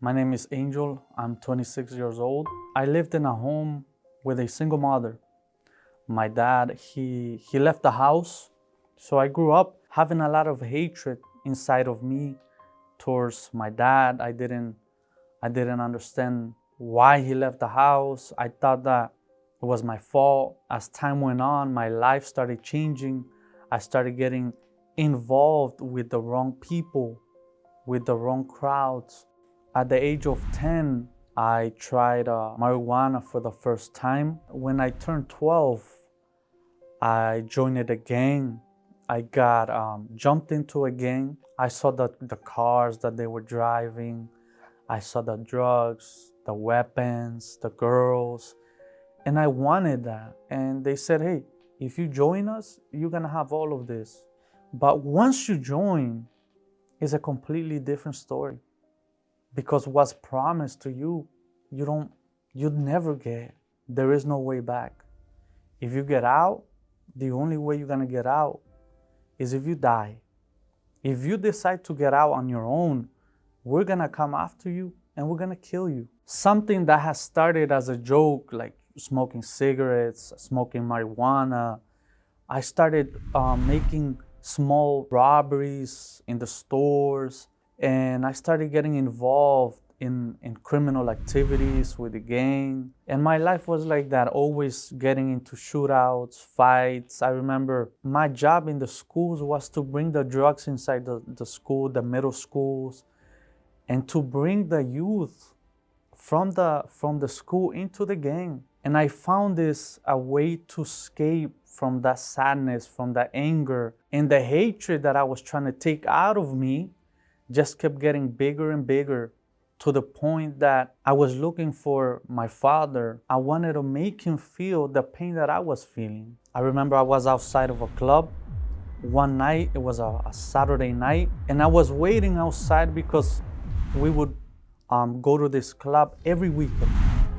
My name is Angel. I'm 26 years old. I lived in a home with a single mother. My dad, he left the house. So I grew up having a lot of hatred inside of me towards my dad. I didn't understand why he left the house. I thought that it was my fault. As time went on, my life started changing. I started getting involved with the wrong people, with the wrong crowds. At the age of 10, I tried marijuana for the first time. When I turned 12, I joined a gang. I got jumped into a gang. I saw the cars that they were driving. I saw the drugs, the weapons, the girls, and I wanted that. And they said, hey, if you join us, you're gonna have all of this. But once you join, it's a completely different story. Because what's promised to you, you'd never get. There is no way back. If you get out, the only way you're gonna get out is if you die. If you decide to get out on your own, we're gonna come after you and we're gonna kill you. Something that has started as a joke, like smoking cigarettes, smoking marijuana. I started making small robberies in the stores, and I started getting involved in criminal activities with the gang. And my life was like that, always getting into shootouts, fights. I remember my job in the schools was to bring the drugs inside the school, the middle schools, and to bring the youth from the school into the gang. And I found this a way to escape from that sadness, from that anger, and the hatred that I was trying to take out of me just kept getting bigger and bigger, to the point that I was looking for my father. I wanted to make him feel the pain that I was feeling. I remember I was outside of a club one night. It was a Saturday night, and I was waiting outside because we would go to this club every weekend.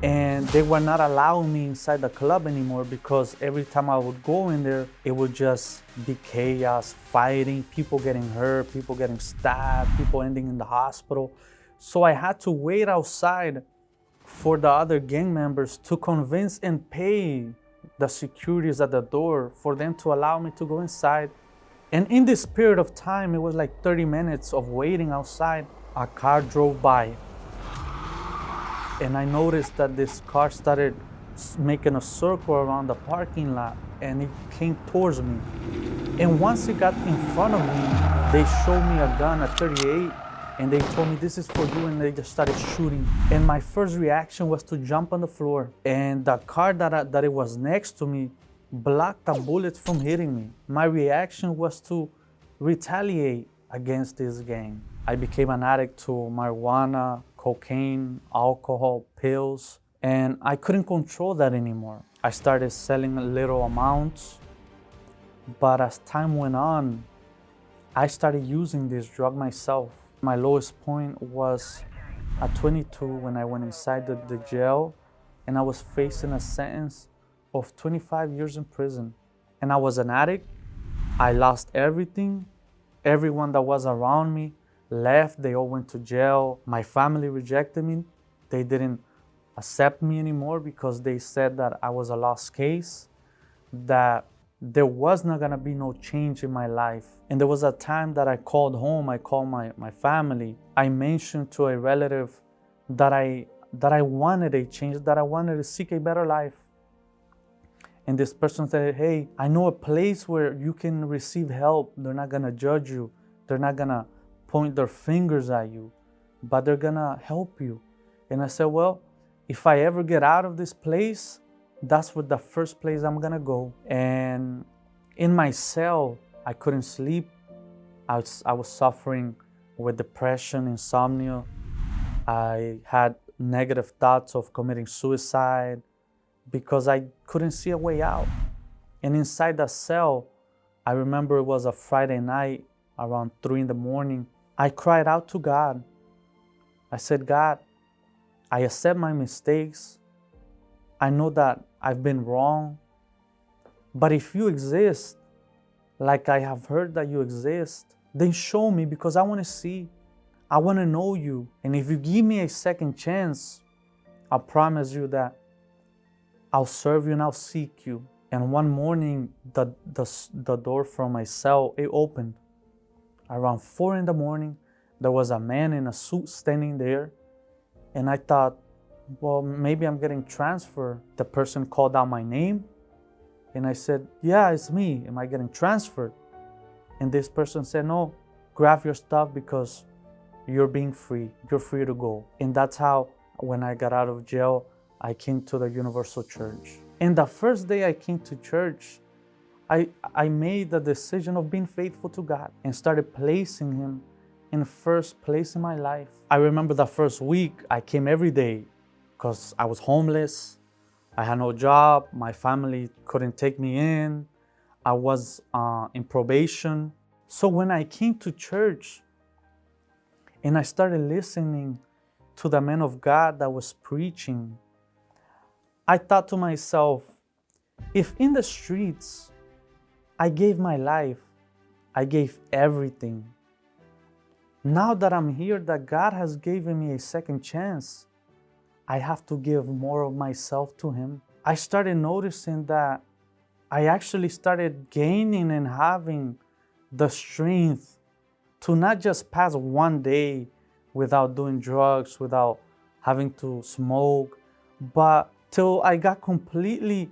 And they were not allowing me inside the club anymore because every time I would go in there, it would just be chaos, fighting, people getting hurt, people getting stabbed, people ending in the hospital. So I had to wait outside for the other gang members to convince and pay the securities at the door for them to allow me to go inside. And in this period of time, it was like 30 minutes of waiting outside. A car drove by, and I noticed that this car started making a circle around the parking lot, and it came towards me. And once it got in front of me, they showed me a gun, a 38, and they told me, this is for you, and they just started shooting. And my first reaction was to jump on the floor. And the car that it was next to me blocked the bullets from hitting me. My reaction was to retaliate against this gang. I became an addict to marijuana, cocaine, alcohol, pills, and I couldn't control that anymore. I started selling little amounts, but as time went on, I started using this drug myself. My lowest point was at 22 when I went inside the jail, and I was facing a sentence of 25 years in prison. And I was an addict. I lost everything. Everyone that was around me left. They all went to jail. My family rejected me. They didn't accept me anymore because they said that I was a lost case, that there was not gonna be no change in my life. And there was a time that I called home, I called my family. I mentioned to a relative that I wanted a change, that I wanted to seek a better life. And this person said, hey, I know a place where you can receive help. They're not gonna judge you. They're not gonna point their fingers at you, but they're gonna help you. And I said, well, if I ever get out of this place, that's what the first place I'm gonna go. And in my cell, I couldn't sleep. I was suffering with depression, insomnia. I had negative thoughts of committing suicide because I couldn't see a way out. And inside the cell, I remember it was a Friday night around 3 in the morning. I cried out to God. I said, God, I accept my mistakes. I know that I've been wrong. But if you exist, like I have heard that you exist, then show me, because I want to see. I want to know you. And if you give me a second chance, I promise you that I'll serve you and I'll seek you. And one morning, the door from my cell, it opened. Around 4 in the morning, there was a man in a suit standing there. And I thought, well, maybe I'm getting transferred. The person called out my name. And I said, yeah, it's me. Am I getting transferred? And this person said, no, grab your stuff because you're being free. You're free to go. And that's how, when I got out of jail, I came to the Universal Church. And the first day I came to church, I made the decision of being faithful to God and started placing Him in first place in my life. I remember the first week, I came every day because I was homeless. I had no job. My family couldn't take me in. I was in probation. So when I came to church and I started listening to the man of God that was preaching, I thought to myself, if in the streets I gave my life, I gave everything. Now that I'm here, that God has given me a second chance, I have to give more of myself to Him. I started noticing that I actually started gaining and having the strength to not just pass one day without doing drugs, without having to smoke, but till I got completely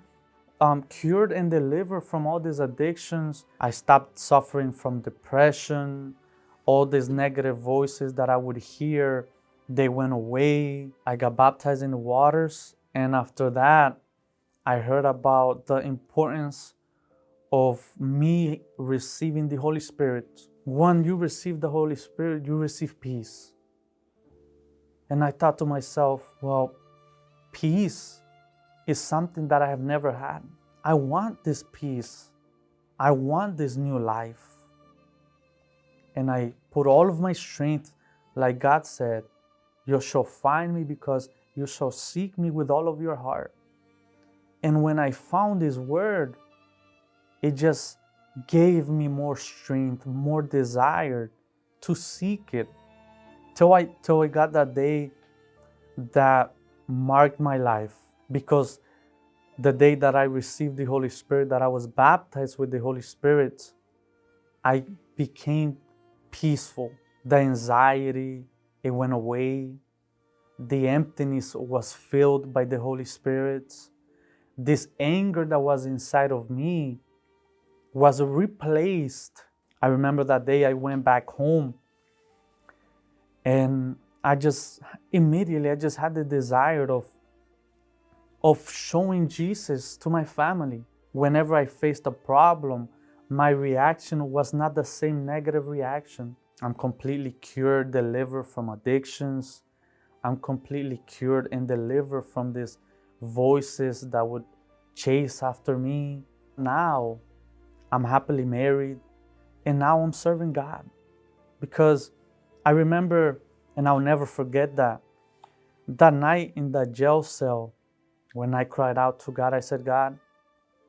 cured and delivered from all these addictions. I stopped suffering from depression. All these negative voices that I would hear, they went away. I got baptized in the waters. And after that, I heard about the importance of me receiving the Holy Spirit. When you receive the Holy Spirit, you receive peace. And I thought to myself, well, peace is something that I have never had. I want this peace. I want this new life. And I put all of my strength, like God said, you shall find me because you shall seek me with all of your heart. And when I found His word, it just gave me more strength, more desire to seek it. Till I got that day that marked my life. Because the day that I received the Holy Spirit, that I was baptized with the Holy Spirit, I became peaceful. The anxiety, it went away. The emptiness was filled by the Holy Spirit. This anger that was inside of me was replaced. I remember that day I went back home and I just had the desire of showing Jesus to my family. Whenever I faced a problem, my reaction was not the same negative reaction. I'm completely cured, delivered from addictions. I'm completely cured and delivered from these voices that would chase after me. Now, I'm happily married, and now I'm serving God. Because I remember, and I'll never forget that night in the jail cell, when I cried out to God, I said, God,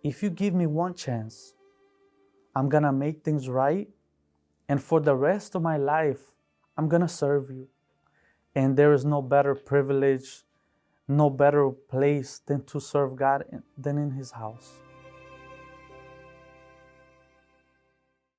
if you give me one chance, I'm gonna make things right. And for the rest of my life, I'm gonna serve you. And there is no better privilege, no better place than to serve God than in His house.